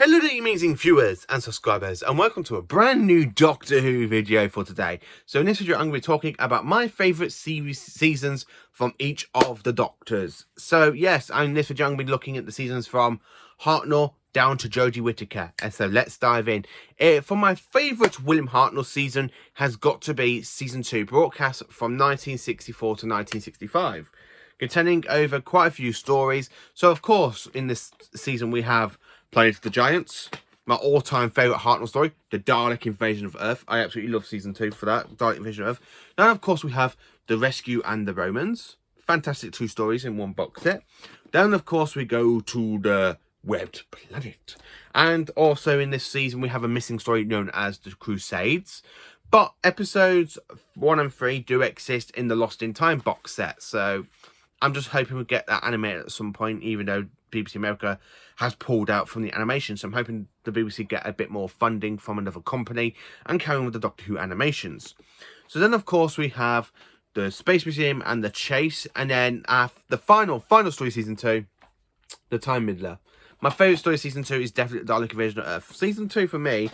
Hello there, amazing viewers and subscribers, and welcome to a brand new Doctor Who video for today. So in this video, I'm going to be talking about my favourite seasons from each of the Doctors. So yes, in this video, I'm going to be looking at the seasons from Hartnell down to Jodie Whittaker. And so let's dive in. For my favourite William Hartnell season has got to be season 2, broadcast from 1964 to 1965. Containing over quite a few stories. So of course, in this season we have Planet of the Giants, my all-time favourite Hartnell story, the Dalek Invasion of Earth. I absolutely love season 2 for that, Dalek Invasion of Earth. Now, of course, we have The Rescue and the Romans. Fantastic 2 stories in one box set. Then, of course, we go to the Webbed Planet. And also in this season, we have a missing story known as The Crusades. But episodes 1 and 3 do exist in the Lost in Time box set. So I'm just hoping we get that animated at some point, even though BBC America has pulled out from the animation. So I'm hoping the BBC get a bit more funding from another company and carry on with the Doctor Who animations. So then, of course, we have the Space Museum and the Chase. And then the final story, season 2, the Time Middler. My favourite story, season 2, is definitely the Dalek Invasion of Earth. Season 2, for me,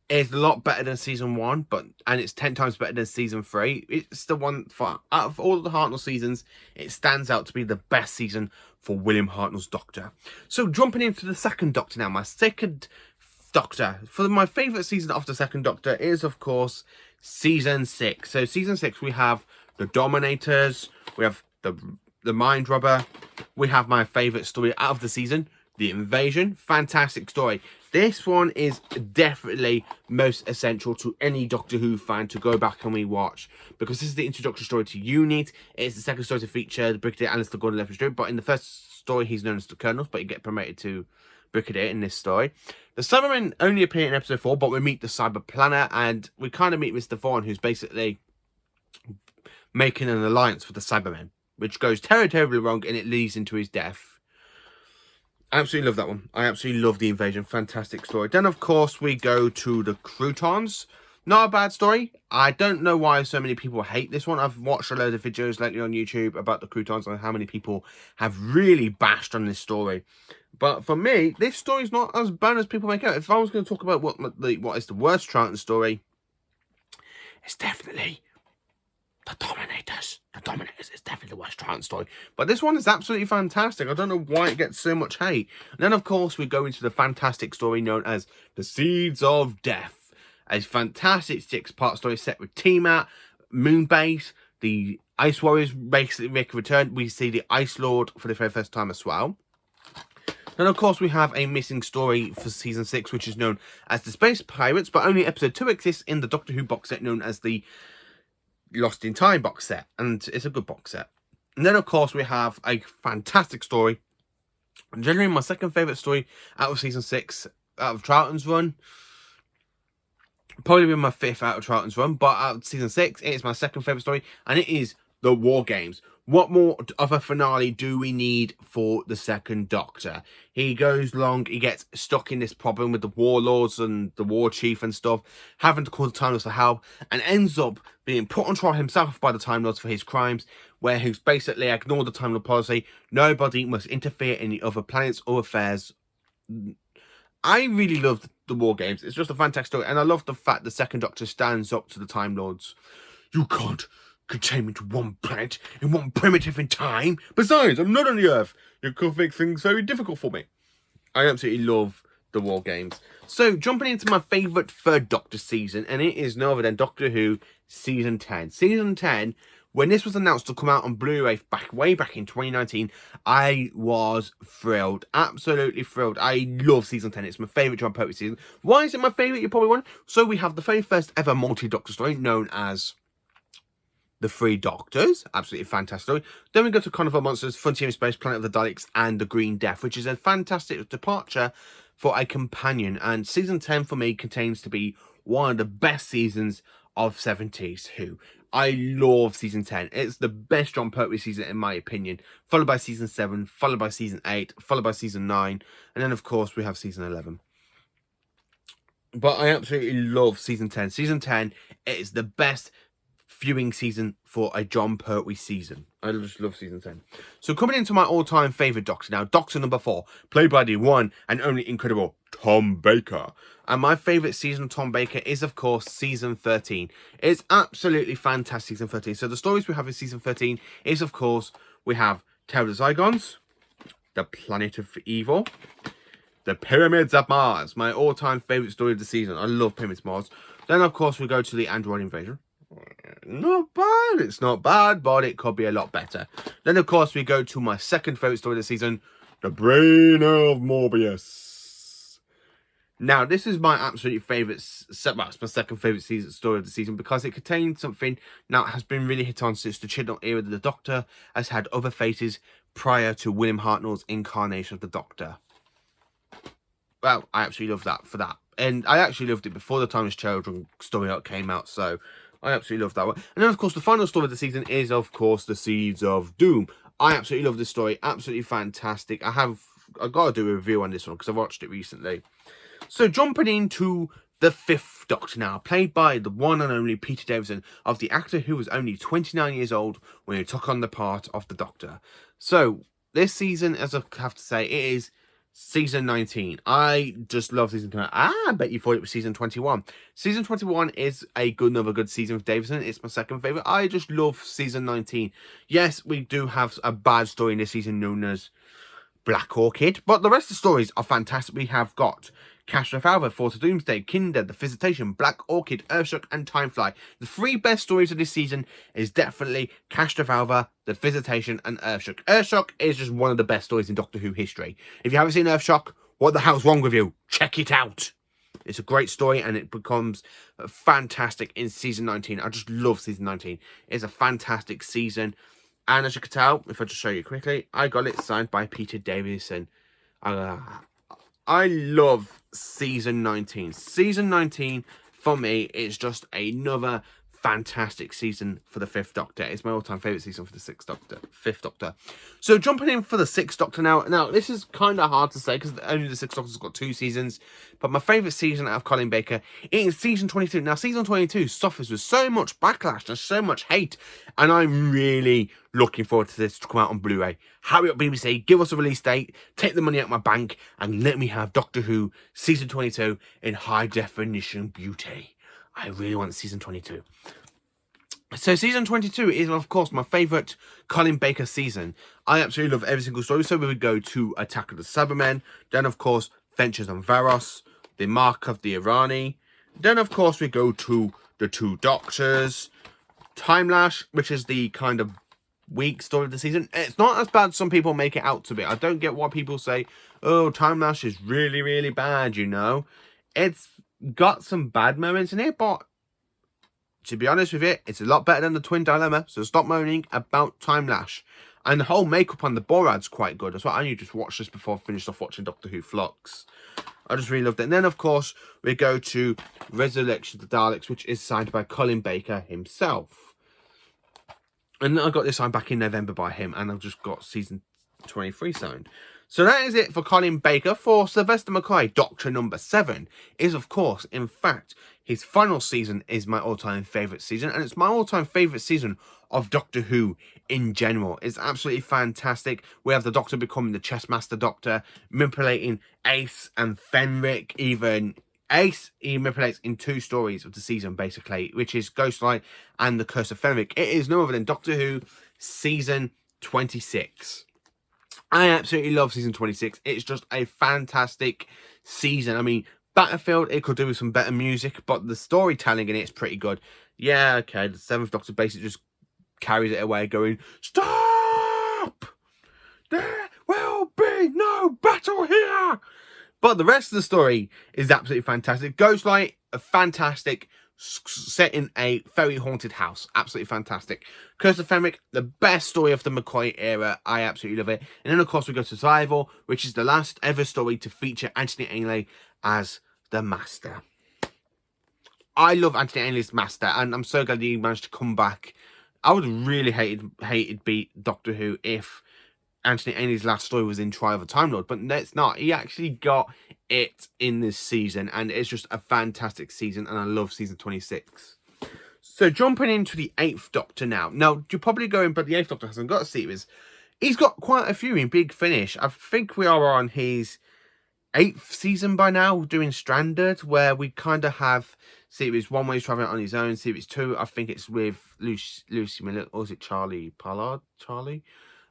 is a lot better than season 1, and it's 10 times better than season 3. It's the one, out of all of the Hartnell seasons, it stands out to be the best season for William Hartnell's Doctor. So jumping into the second Doctor now, my second Doctor. For my favourite season of the second Doctor is, of course, season 6. So season 6, we have the Dominators, we have the Mind Robber, we have my favourite story out of the season, the Invasion. Fantastic story. This one is definitely most essential to any Doctor Who fan to go back and rewatch, because this is the introduction story to UNIT. It's the second story to feature the Brigadier Alistair Gordon-Levitt, but in the first story he's known as the Colonel, but you get promoted to Brigadier in this story. The Cybermen only appear in episode 4, but we meet the Cyber Planner, and we kind of meet Mr. Vaughan, who's basically making an alliance with the Cybermen, which goes terribly wrong, and it leads into his death. I absolutely love that one. I absolutely love the Invasion. Fantastic story. Then, of course, we go to the Croutons. Not a bad story. I don't know why so many people hate this one. I've watched a load of videos lately on YouTube about the Croutons and how many people have really bashed on this story. But for me, this story is not as bad as people make out. If I was going to talk about what is the worst Troughton story, it's definitely The Dominators. The Dominators is definitely the worst Troughton story. But this one is absolutely fantastic. I don't know why it gets so much hate. And then, of course, we go into the fantastic story known as The Seeds of Death. A fantastic 6-part story set with Tiamat, Moonbase, the Ice Warriors basically make a return. We see the Ice Lord for the very first time as well. Then, of course, we have a missing story for season 6, which is known as the Space Pirates, but only episode 2 exists in the Doctor Who box set known as the Lost in Time box set, and it's a good box set. And then, of course, we have a fantastic story, generally my second favourite story out of season 6, out of Troughton's run. Probably been my 5th out of Troughton's run, but out of season 6, it is my second favourite story, and it is the War Games. What more of a finale do we need for the second Doctor? He goes long, he gets stuck in this problem with the warlords and the war chief and stuff, having to call the Time Lords for help, and ends up being put on trial himself by the Time Lords for his crimes, where he's basically ignored the Time Lord policy. Nobody must interfere in the other planets or affairs. I really love the War Games. It's just a fantastic story, and I love the fact the second Doctor stands up to the Time Lords. You can't contain me to one planet in one primitive in time. Besides, I'm not on the Earth. You could make things very difficult for me. I absolutely love the War Games. So, jumping into my favourite third Doctor season, and it is no other than Doctor Who Season 10. Season 10, when this was announced to come out on Blu-ray way back in 2019, I was thrilled. Absolutely thrilled. I love Season 10. It's my favourite John Pertwee season. Why is it my favourite? You probably wonder. So, we have the very first ever multi-Doctor story known as The Three Doctors, absolutely fantastic story. Then we go to Carnival Monsters, Frontier in Space, Planet of the Daleks, and The Green Death, which is a fantastic departure for a companion. And season 10 for me contains to be one of the best seasons of 70s Who. I love season 10. It's the best John Pertwee season in my opinion. Followed by season 7, followed by season 8, followed by season 9, and then of course we have season 11. But I absolutely love season 10. Season 10 is the best viewing season for a John Pertwee season. I just love season 10. So coming into my all-time favourite Doctor now, Doctor number 4, played by the one and only incredible Tom Baker. And my favourite season of Tom Baker is, of course, season 13. It's absolutely fantastic, season 13. So the stories we have in season 13 is, of course, we have Terror of the Zygons, the Planet of Evil, the Pyramids of Mars, my all-time favourite story of the season. I love Pyramids of Mars. Then, of course, we go to the Android Invasion. Not bad. It's not bad, but it could be a lot better. Then, of course, we go to my second favourite story of the season, the Brain of Morbius. Now, this is my absolute favourite, well, it's my second favourite story of the season because it contains something that has been really hit on since the Chibnall era that the Doctor has had other faces prior to William Hartnell's incarnation of the Doctor. Well, I absolutely love that for that. And I actually loved it before the Timeless Children story arc came out, so I absolutely love that one. And then, of course, the final story of the season is, of course, The Seeds of Doom. I absolutely love this story. Absolutely fantastic. I've got to do a review on this one because I watched it recently. So, jumping into the Fifth Doctor now, played by the one and only Peter Davison, of the actor who was only 29 years old when he took on the part of the Doctor. So, this season, as I have to say, it is season 19. I just love season 20. I bet you thought it was season 21. Season 21 is another good season of Davison. It's my second favourite. I just love season 19. Yes, we do have a bad story in this season known as Black Orchid, but the rest of the stories are fantastic. We have got Cash of Alva, Force of Doomsday, Kinder, The Visitation, Black Orchid, Earthshock, and Timefly. The three best stories of this season is definitely Cash of Alva, The Visitation, and Earthshock. Earthshock is just one of the best stories in Doctor Who history. If you haven't seen Earthshock, what the hell's wrong with you? Check it out. It's a great story, and it becomes fantastic in season 19. I just love season 19. It's a fantastic season. And as you can tell, if I just show you quickly, I got it signed by Peter Davison. I love season 19. Season 19, for me, is just another fantastic season for the Fifth Doctor. It's my all-time favourite season for the Fifth Doctor. So jumping in for the Sixth Doctor now. Now, this is kind of hard to say because only the Sixth Doctor's got 2 seasons. But my favourite season out of Colin Baker is season 22. Now, season 22 suffers with so much backlash and so much hate. And I'm really looking forward to this to come out on Blu-ray. Hurry up, BBC. Give us a release date. Take the money out of my bank. And let me have Doctor Who season 22 in high-definition beauty. I really want season 22. So season 22 is, of course, my favourite Colin Baker season. I absolutely love every single story. So we would go to Attack of the Cybermen. Then, of course, Ventures on Varos. The Mark of the Irani. Then, of course, we go to The Two Doctors. Time Lash, which is the kind of weak story of the season. It's not as bad as some people make it out to be. I don't get why people say, oh, Time Lash is really, really bad, you know. It's got some bad moments in it, but to be honest with it, it's a lot better than the Twin Dilemma, so stop moaning about Time Lash. And the whole makeup on the Borad's quite good as well. I only just watched this before I finished off watching Doctor Who Flux. I just really loved it. And then, of course, we go to Resurrection of the Daleks, which is signed by Colin Baker himself. And I got this signed back in November by him, and I've just got season 23 signed. So that is it for Colin Baker. For Sylvester McCoy, Doctor number 7 is, of course, in fact, his final season is my all-time favourite season. And it's my all-time favourite season of Doctor Who in general. It's absolutely fantastic. We have the Doctor becoming the chess master Doctor, manipulating Ace and Fenric. Even Ace, he manipulates in 2 stories of the season, basically, which is Ghostlight and The Curse of Fenric. It is no other than Doctor Who season 26. I absolutely love season 26. It's just a fantastic season. I mean, Battlefield, it could do with some better music, but the storytelling in it is pretty good. Yeah, okay, the 7th Doctor basically just carries it away going, stop! There will be no battle here! But the rest of the story is absolutely fantastic. Ghostlight, a fantastic, set in a very haunted house. Absolutely fantastic. Curse of Fenric, the best story of the McCoy era. I absolutely love it. And then, of course, we go to Survival, which is the last ever story to feature Anthony Ainley as the Master. I love Anthony Ainley's Master, and I'm so glad he managed to come back. I would have really hated beat Doctor Who if Anthony Ainley's last story was in Trial of a Time Lord, but it's not. He actually got it in this season, and it's just a fantastic season, and I love season 26. So jumping into the 8th Doctor now. Now, you're probably going, but the 8th Doctor hasn't got a series. He's got quite a few in Big Finish. I think we are on his 8th season by now, doing Stranded, where we kind of have series 1 where he's traveling on his own, series 2, I think it's with Lucy Miller, or is it Charlie Pollard? Charlie?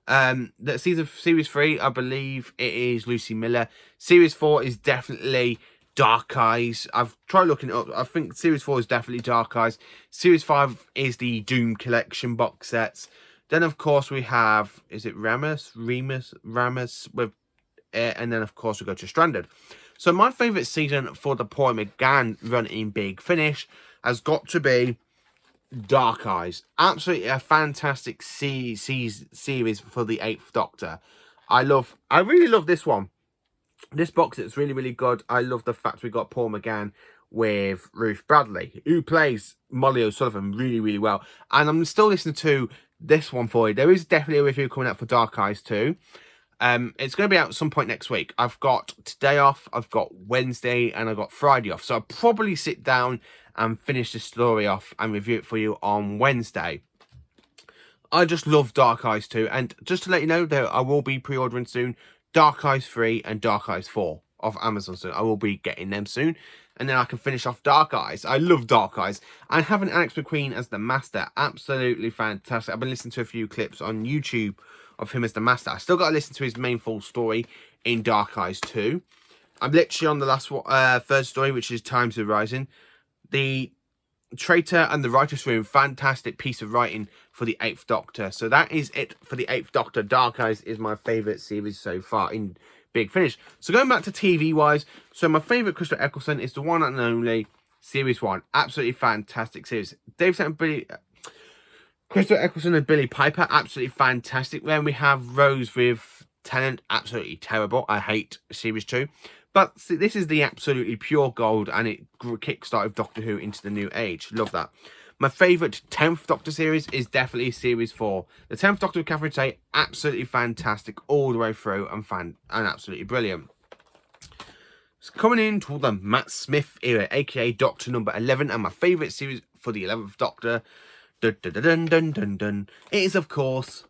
The series 3, I believe it is Lucy Miller. Series 4 is definitely Dark Eyes. I've tried looking it up. I think series 4 is definitely Dark Eyes. Series 5 is the Doom Collection box sets. Then, of course, we have, is it Remus with and then, of course, we go to Stranded. So my favourite season for the Paul McGann run in Big Finish has got to be Dark Eyes. Absolutely a fantastic series for the 8th Doctor. I really love this one. This box is really, really good. I love the fact we got Paul McGann with Ruth Bradley, who plays Molly O'Sullivan really, really well. And I'm still listening to this one for you. There is definitely a review coming out for Dark Eyes too. It's going to be out at some point next week. I've got today off, I've got Wednesday, and I've got Friday off. So I'll probably sit down and finish the story off and review it for you on Wednesday. I just love Dark Eyes 2. And just to let you know that I will be pre-ordering soon Dark Eyes 3 and Dark Eyes 4 off Amazon soon. I will be getting them soon. And then I can finish off Dark Eyes. I love Dark Eyes. And having Alex McQueen as the Master, absolutely fantastic. I've been listening to a few clips on YouTube of him as the Master. I still got to listen to his main full story in Dark Eyes 2. I'm literally on the last third story, which is Times of Rising. The Traitor and the Writer's Room, fantastic piece of writing for the 8th Doctor. So that is it for the 8th Doctor. Dark Eyes is my favourite series so far in Big Finish. So going back to TV-wise, so my favourite Christopher Eccleston is the one and only Series 1. Absolutely fantastic series. Dave Tennant, Christopher Eccleston and Billy Piper, absolutely fantastic. Then we have Rose with Tennant, absolutely terrible. I hate Series 2. But see, this is the absolutely pure gold, and it kickstarted Doctor Who into the new age. Love that. My favourite 10th Doctor series is definitely Series 4. The 10th Doctor with Catherine Tate, absolutely fantastic all the way through and absolutely brilliant. So coming into the Matt Smith era, aka Doctor number 11, and my favourite series for the 11th Doctor, it is, of course,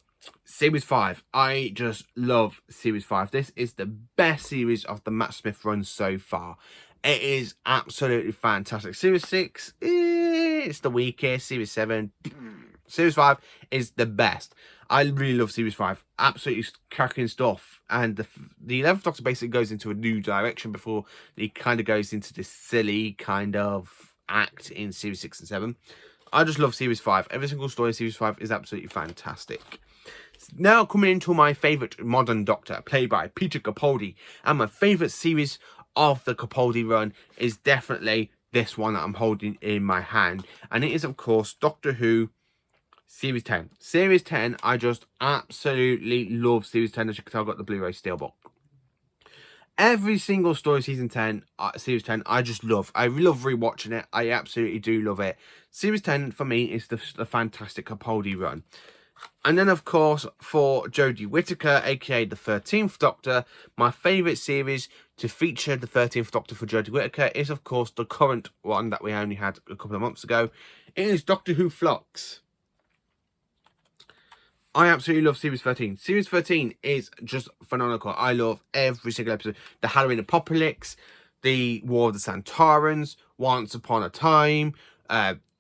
Series 5. I just love Series 5. This is the best series of the Matt Smith run so far. It is absolutely fantastic. Series 6, it's the weakest. Series 7, Series 5 is the best. I really love Series 5. Absolutely cracking stuff. And the 11th Doctor basically goes into a new direction before he kind of goes into this silly kind of act in Series 6 and 7. I just love Series 5. Every single story in Series 5 is absolutely fantastic. Now coming into my favourite modern Doctor, played by Peter Capaldi. And my favourite series of the Capaldi run is definitely this one that I'm holding in my hand. And it is, of course, Doctor Who Series 10. Series 10, I just absolutely love Series 10. As you can tell, I've got the Blu-ray Steelbook. Every single story, Season 10, Series 10, I just love. I love rewatching it. I absolutely do love it. Series 10, for me, is the fantastic Capaldi run. And then, of course, for Jodie Whittaker, aka the 13th Doctor, my favourite series to feature the 13th Doctor for Jodie Whittaker is, of course, the current one that we only had a couple of months ago. It is Doctor Who Flux. I absolutely love Series 13. Series 13 is just phenomenal. I love every single episode. The Halloween Apocalypse, the War of the Santarans, Once Upon a Time,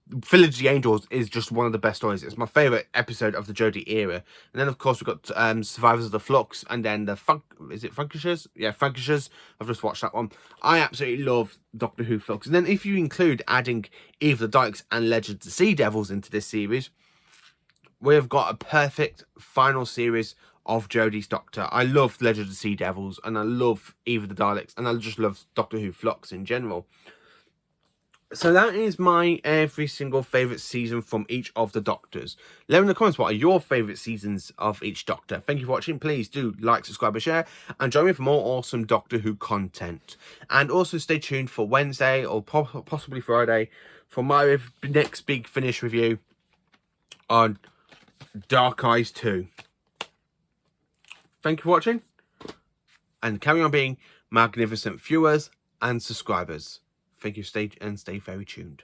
Village of the Angels is just one of the best stories. It's my favourite episode of the Jodie era. And then, of course, we've got Survivors of the Flux, and then the Frankishers? Yeah, Frankishers. I've just watched that one. I absolutely love Doctor Who Flux. And then if you include adding Eve of the Dykes and Legend of the Sea Devils into this series, we've got a perfect final series of Jodie's Doctor. I love Legend of the Sea Devils, and I love Eve of the Daleks, and I just love Doctor Who Flux in general. So that is my every single favourite season from each of the Doctors. Let me know in the comments what are your favourite seasons of each Doctor. Thank you for watching. Please do like, subscribe and share. And join me for more awesome Doctor Who content. And also stay tuned for Wednesday or possibly Friday for my next Big Finish review on Dark Eyes 2. Thank you for watching. And carry on being magnificent viewers and subscribers. Thank you, stay very tuned.